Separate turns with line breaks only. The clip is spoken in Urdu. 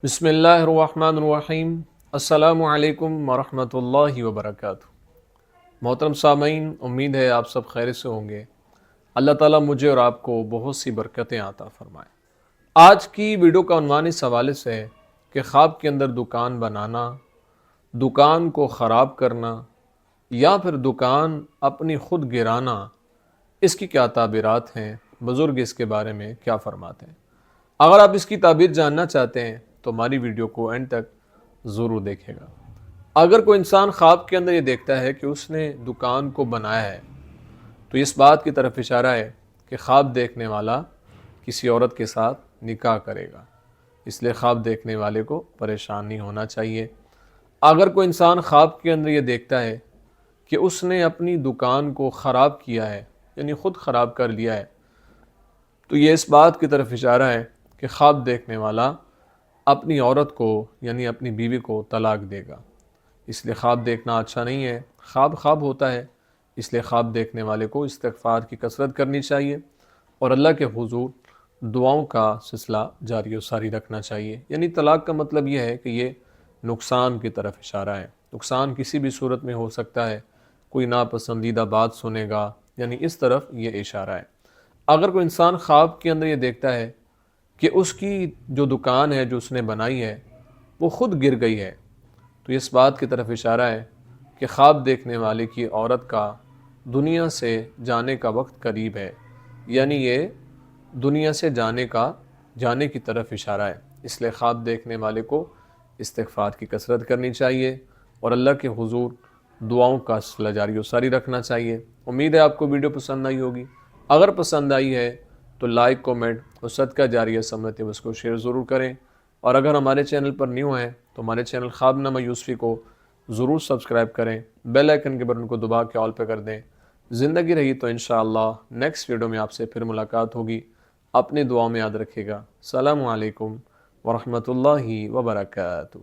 بسم اللہ الرحمن الرحیم۔ السلام علیکم ورحمۃ اللہ وبرکاتہ۔ محترم سامعین، امید ہے آپ سب خیر سے ہوں گے۔ اللہ تعالیٰ مجھے اور آپ کو بہت سی برکتیں عطا فرمائے۔ آج کی ویڈیو کا عنوان اس حوالے سے ہے کہ خواب کے اندر دکان بنانا، دکان کو خراب کرنا یا پھر دکان اپنی خود گرانا، اس کی کیا تعبیرات ہیں، بزرگ اس کے بارے میں کیا فرماتے ہیں۔ اگر آپ اس کی تعبیر جاننا چاہتے ہیں تو ہماری ویڈیو کو اینڈ تک ضرور دیکھے گا۔ اگر کوئی انسان خواب کے اندر یہ دیکھتا ہے کہ اس نے دکان کو بنایا ہے تو اس بات کی طرف اشارہ ہے کہ خواب دیکھنے والا کسی عورت کے ساتھ نکاح کرے گا، اس لیے خواب دیکھنے والے کو پریشان نہیں ہونا چاہیے۔ اگر کوئی انسان خواب کے اندر یہ دیکھتا ہے کہ اس نے اپنی دکان کو خراب کیا ہے، یعنی خود خراب کر لیا ہے، تو یہ اس بات کی طرف اشارہ ہے کہ خواب دیکھنے والا اپنی عورت کو یعنی اپنی بیوی کو طلاق دے گا۔ اس لیے خواب دیکھنا اچھا نہیں ہے۔ خواب ہوتا ہے، اس لیے خواب دیکھنے والے کو استغفار کی کثرت کرنی چاہیے اور اللہ کے حضور دعاؤں کا سلسلہ جاری و ساری رکھنا چاہیے۔ یعنی طلاق کا مطلب یہ ہے کہ یہ نقصان کی طرف اشارہ ہے۔ نقصان کسی بھی صورت میں ہو سکتا ہے، کوئی ناپسندیدہ بات سنے گا، یعنی اس طرف یہ اشارہ ہے۔ اگر کوئی انسان خواب کے اندر یہ دیکھتا ہے کہ اس کی جو دکان ہے جو اس نے بنائی ہے وہ خود گر گئی ہے، تو اس بات کی طرف اشارہ ہے کہ خواب دیکھنے والے کی عورت کا دنیا سے جانے کا وقت قریب ہے، یعنی یہ دنیا سے جانے کی طرف اشارہ ہے۔ اس لیے خواب دیکھنے والے کو استغفار کی کثرت کرنی چاہیے اور اللہ کے حضور دعاؤں کا سلسلہ جاری و ساری رکھنا چاہیے۔ امید ہے آپ کو ویڈیو پسند آئی ہوگی۔ اگر پسند آئی ہے تو لائک، کومنٹ اور صدقہ جاریہ سمجھتے ہوئے اس کو شیئر ضرور کریں، اور اگر ہمارے چینل پر نیو ہیں تو ہمارے چینل خواب نامہ یوسفی کو ضرور سبسکرائب کریں، بیل آئیکن کے بٹن کو دبا کے آل پہ کر دیں۔ زندگی رہی تو انشاءاللہ نیکسٹ ویڈیو میں آپ سے پھر ملاقات ہوگی۔ اپنی دعاؤں میں یاد رکھیے گا۔ السلام علیکم ورحمۃ اللہ وبرکاتہ۔